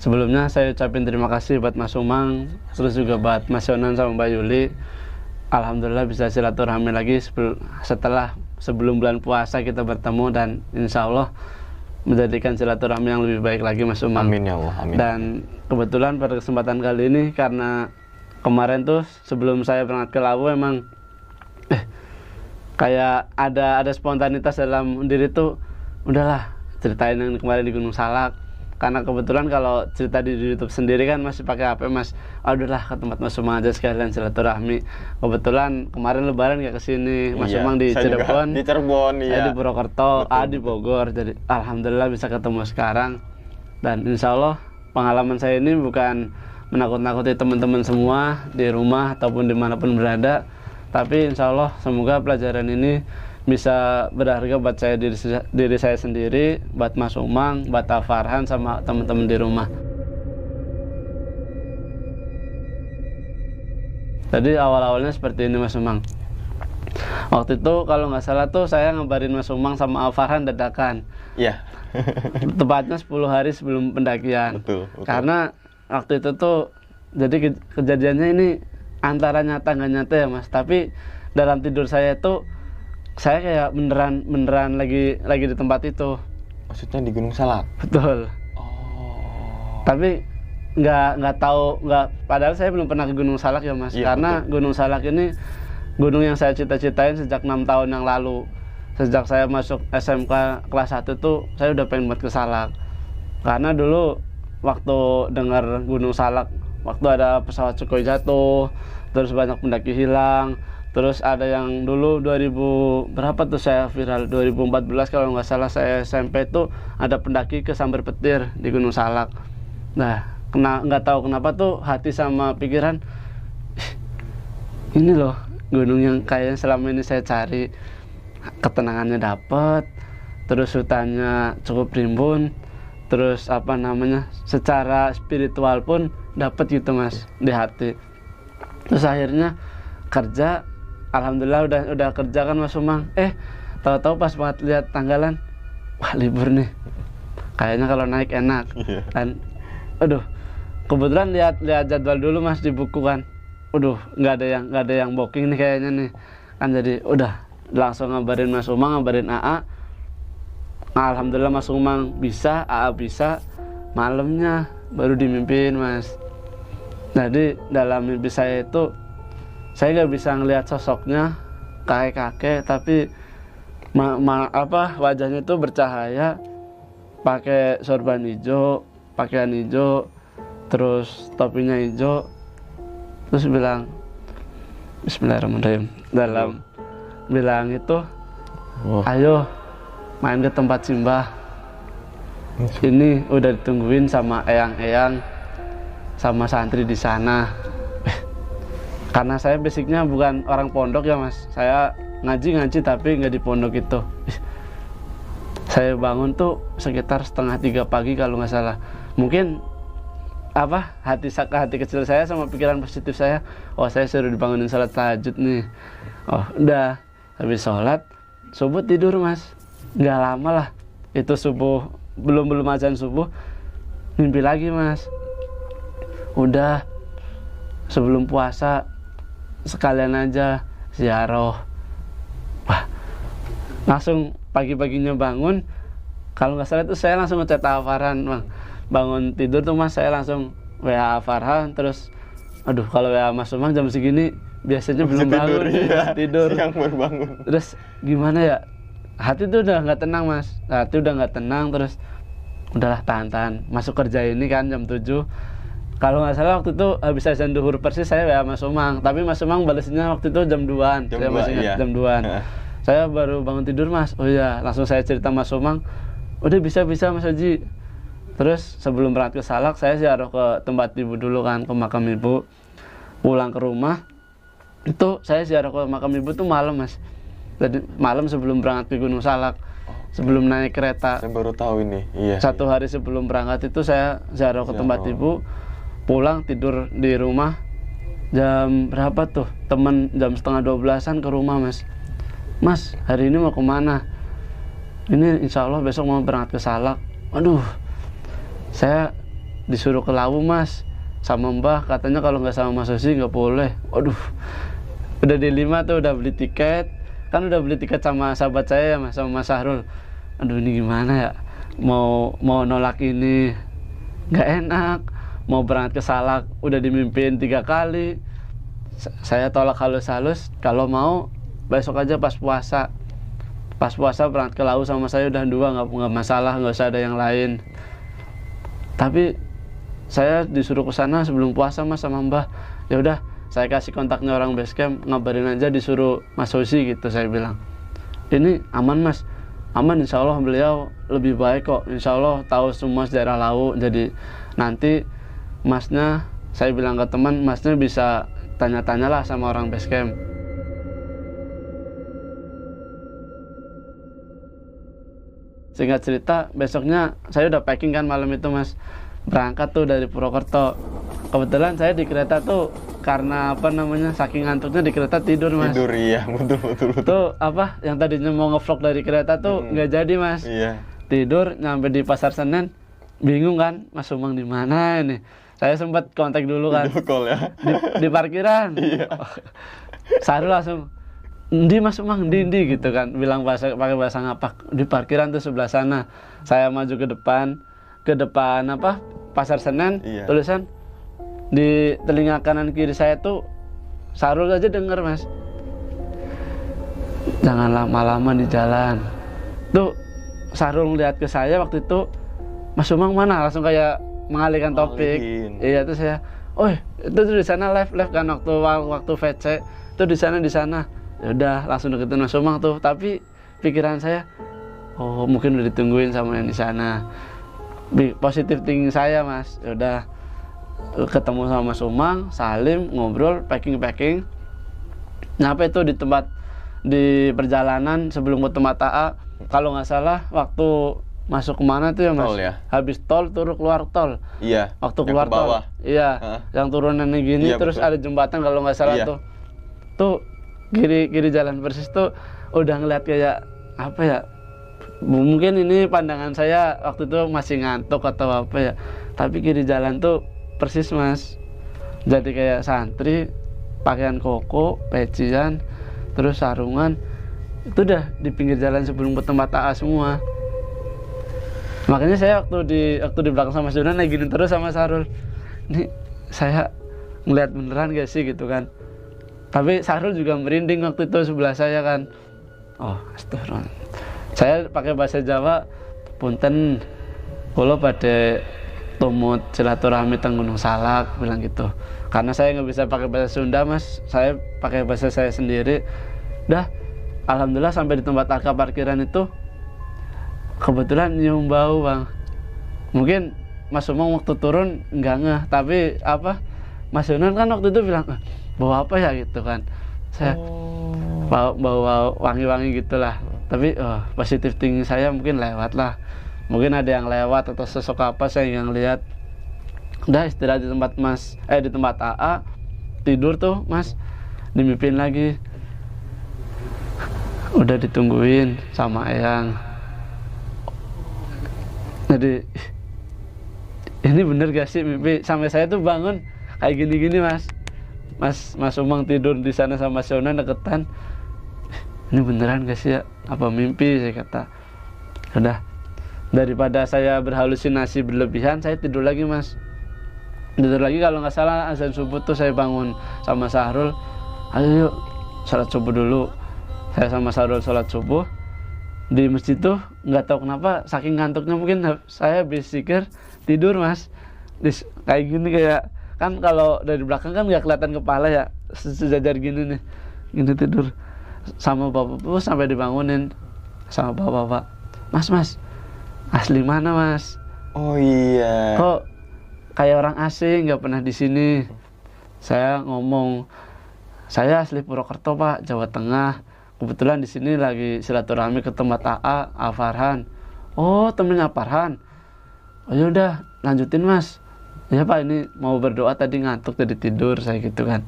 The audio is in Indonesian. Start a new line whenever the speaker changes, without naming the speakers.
Sebelumnya saya ucapin terima kasih buat Mas Umang, terus juga buat Mas Yonan sama Mbak Yuli. Alhamdulillah bisa silaturahmi lagi sebelum bulan puasa kita bertemu, dan insya Allah menjadikan silaturahmi yang lebih baik lagi, Mas Umang.
Amin ya Allah, amin.
Dan kebetulan pada kesempatan kali ini, karena kemarin tuh sebelum saya berangkat ke Lawu emang kayak ada spontanitas dalam diri tuh, udahlah ceritain yang kemarin di Gunung Salak. Karena kebetulan kalau cerita di YouTube sendiri kan masih pakai HP, Mas. Udahlah ke tempat Mas Umang aja sekalian silaturahmi. Kebetulan kemarin Lebaran gak kesini, Mas Umang di Cirebon,
di Cirebon,
saya di Purwokerto, di Bogor. Jadi alhamdulillah bisa ketemu sekarang. Dan insya Allah pengalaman saya ini bukan menakut-nakuti teman-teman semua di rumah ataupun dimanapun berada, tapi insya Allah semoga pelajaran ini bisa berharga buat saya, diri saya sendiri, buat Mas Umang, buat Farhan sama teman-teman di rumah. Jadi awal-awalnya seperti ini, Mas Umang. Waktu itu kalau nggak salah tuh saya ngabarin Mas Umang sama Farhan dadakan.
Iya.
Tepatnya 10 hari sebelum pendakian.
Betul.
Karena waktu itu tuh jadi kejadiannya ini antara nyata nggak nyata ya, Mas. Tapi dalam tidur saya tuh saya kayak beneran lagi di tempat itu.
Maksudnya di Gunung Salak?
Betul.
Oh.
Tapi nggak tahu, padahal saya belum pernah ke Gunung Salak ya, Mas.
Iya,
Karena
betul.
Gunung Salak ini gunung yang saya cita-citain sejak 6 tahun yang lalu. Sejak saya masuk SMK kelas 1 tuh saya udah pengen buat ke Salak. Karena dulu waktu dengar Gunung Salak, waktu ada pesawat Sukhoi jatuh, terus banyak pendaki hilang. Terus ada yang dulu 2000 berapa tuh saya viral, 2014 kalau nggak salah saya SMP tuh ada pendaki ke Sambar Petir di Gunung Salak. Nah, nggak tahu kenapa tuh hati sama pikiran, ini loh gunung yang kayaknya selama ini saya cari, ketenangannya dapat, terus hutannya cukup rimbun, terus secara spiritual pun dapat gitu, Mas, di hati. Terus akhirnya kerja. Alhamdulillah udah kerja kan, Mas Umang. Tahu-tahu pas banget lihat tanggalan, wah libur nih. Kayaknya kalau naik enak. Dan kebetulan lihat jadwal dulu, Mas, di buku kan. Nggak ada yang booking nih kayaknya nih. Kan jadi udah langsung ngabarin Mas Umang, ngabarin AA. Alhamdulillah Mas Umang bisa, AA bisa. Malamnya baru dimimpiin, Mas. Jadi dalam mimpi saya itu saya nggak bisa ngelihat sosoknya kakek-kakek, tapi wajahnya itu bercahaya, pakai sorban hijau, pakaian hijau, terus topinya hijau, terus bilang Bismillahirrahmanirrahim, bilang itu, ayo main ke tempat Simbah, ini udah ditungguin sama eyang-eyang sama santri di sana. Karena saya basicnya bukan orang pondok ya, Mas. Saya ngaji tapi nggak di pondok itu. Saya bangun tuh sekitar 2:30 pagi kalau nggak salah. Mungkin hati kecil saya sama pikiran positif saya, saya suruh dibangunin salat tahajud nih. Udah habis sholat subuh tidur, Mas. Nggak lama lah, itu subuh belum azan subuh, mimpi lagi, Mas. Udah sebelum puasa sekalian aja ziarah. Wah, langsung pagi-paginya bangun, kalau nggak salah itu saya langsung ngechat Farhan, Bang. Bangun tidur tuh, Mas, saya langsung WA Farhan, terus kalau WA Mas Umang jam segini biasanya belum bangun, tidur.
Siang baru bangun.
Terus gimana ya, hati tuh udah nggak tenang, Mas. Terus udahlah tahan, masuk kerja ini kan jam 7. Kalau nggak salah waktu itu habis azan duhur persis saya WA Mas Umang, tapi Mas Umang balasnya waktu itu jam 2-an. Saya masih ingat, jam 2-an. Saya baru bangun tidur, Mas. Langsung saya cerita Mas Umang, udah bisa Mas Haji. Terus sebelum berangkat ke Salak, saya ziarah ke tempat ibu dulu kan, ke makam ibu. Pulang ke rumah, itu saya ziarah ke makam ibu tuh malam, Mas. Jadi malam sebelum berangkat ke Gunung Salak, sebelum naik kereta.
Saya baru tahu ini. Iya.
1 hari sebelum berangkat itu saya ziarah ke tempat ibu. Pulang tidur di rumah jam berapa tuh, temen jam 11:30 ke rumah, Mas hari ini mau kemana? Ini insya Allah besok mau berangkat ke Salak. Saya disuruh ke Lawu mas sama Mbah, katanya kalau nggak sama Mas Osi nggak boleh. Waduh, udah di 5 tuh udah beli tiket, kan udah beli tiket sama sahabat saya ya mas, sama Mas Sahrul. Aduh ini gimana ya, mau nolak ini nggak enak, mau berangkat ke Salak udah dimimpiin 3 kali. Saya tolak halus-halus, kalau mau besok aja pas puasa berangkat ke Lawu sama saya udah 2, nggak masalah, nggak usah ada yang lain. Tapi saya disuruh ke sana sebelum puasa mas sama Mbah. Ya udah, saya kasih kontaknya orang basecamp, ngabarin aja disuruh Mas Osi gitu. Saya bilang ini aman mas, aman, insya Allah beliau lebih baik kok, insya Allah tahu semua daerah Lawu. Jadi nanti masnya, saya bilang ke teman, masnya bisa tanya-tanyalah sama orang basecamp. Singkat cerita, besoknya saya udah packing kan malam itu mas, berangkat tuh dari Purwokerto. Kebetulan saya di kereta tuh karena apa namanya, saking ngantuknya di kereta tidur mas.
Tidur, iya, betul.
Tuh apa yang tadinya mau ngevlog dari kereta tuh nggak jadi mas.
Iya.
Tidur nyampe di Pasar Senen, bingung kan, Mas Umang di mana ini. Saya sempat kontak dulu kan.
Video call ya.
Di parkiran.
Iya.
Saru langsung, "Ndi Mas Umang, ndi gitu kan, bilang pakai bahasa ngapak. Di parkiran tuh sebelah sana. Saya maju ke depan apa? Pasar Senen,
Iya.
tulisan di telinga kanan kiri saya tuh Sarul aja denger mas, "Jangan lama-lama di jalan." Tuh Sarul ngeliat ke saya waktu itu, "Mas Umang mana?" Langsung kayak mengalihkan topik. Iya, tuh saya, "Oh, itu tuh di sana live kan waktu VC. Itu di sana." Ya udah, langsung deketin Mas Umang tuh. Tapi pikiran saya, oh mungkin udah ditungguin sama yang di sana. Positif thinking saya mas. Ya udah, ketemu sama Mas Umang, salim, ngobrol, packing. Nyampe tuh di perjalanan sebelum ke tempat AA, kalau nggak salah waktu masuk kemana tuh ya mas?
Tol ya?
Habis tol keluar tol.
Iya.
Waktu
yang
keluar
ke bawah.
tol. Iya. Yang turunannya gini,
Iya,
terus
betul.
ada jembatan kalau nggak salah
Iya.
Tuh kiri jalan persis tuh udah ngeliat kayak apa ya? Mungkin ini pandangan saya waktu itu masih ngantuk atau apa ya. Tapi kiri jalan tuh persis mas, jadi kayak santri, pakaian koko, pecian, terus sarungan. Itu udah di pinggir jalan sebelum ke tempat AA semua. Makanya saya waktu di belakang sama Jonan lagi gini terus sama Sarul, "Ini saya ngeliat beneran gak sih?" gitu kan. Tapi Sarul juga merinding waktu itu sebelah saya kan. Oh astagfirullah. Saya pakai bahasa Jawa, "Punten, kula pada tumut silaturahmi teng Gunung Salak," bilang gitu. Karena saya nggak bisa pakai bahasa Sunda mas, saya pakai bahasa saya sendiri. Dah, alhamdulillah sampai di tempat AK parkiran itu kebetulan nyium bau bang. Mungkin Mas Umang waktu turun nggak ngeh, tapi apa, Mas Yonan kan waktu itu bilang, "Bau apa ya?" gitu kan. Saya bau wangi-wangi gitulah. Tapi positif tinggi saya mungkin lewat lah. Mungkin ada yang lewat atau sosok apa saya yang lihat. Udah istirahat di tempat di tempat AA, tidur tuh mas, dimimpiin lagi. Udah ditungguin sama Eyang. Jadi ini bener gak sih mimpi? Sampai saya tuh bangun kayak gini-gini Mas Umang tidur di sana sama Shona deketan. Ini beneran gak sih ya? Apa mimpi? Saya kata. Udah, daripada saya berhalusinasi berlebihan, saya tidur lagi mas. Tidur lagi, kalau nggak salah azan subuh tuh saya bangun sama Sahrul. "Ayo yuk sholat subuh dulu." Saya sama Sahrul sholat subuh di masjid tuh, nggak tahu kenapa saking ngantuknya mungkin saya berpikir tidur mas. Kayak gini, kayak kan kalau dari belakang kan nggak kelihatan kepala ya, sejajar gini nih, gini tidur sama bapak sampai dibangunin sama bapak. Mas asli mana mas?
Oh iya.
Kok kayak orang asing, nggak pernah di sini. Saya ngomong, "Saya asli Purwokerto pak, Jawa Tengah. Kebetulan di sini lagi silaturahmi ke tempat AA Farhan." "Oh temennya Farhan? Oh yaudah lanjutin mas." "Ya pak, ini mau berdoa tadi ngantuk jadi tidur," saya gitu kan.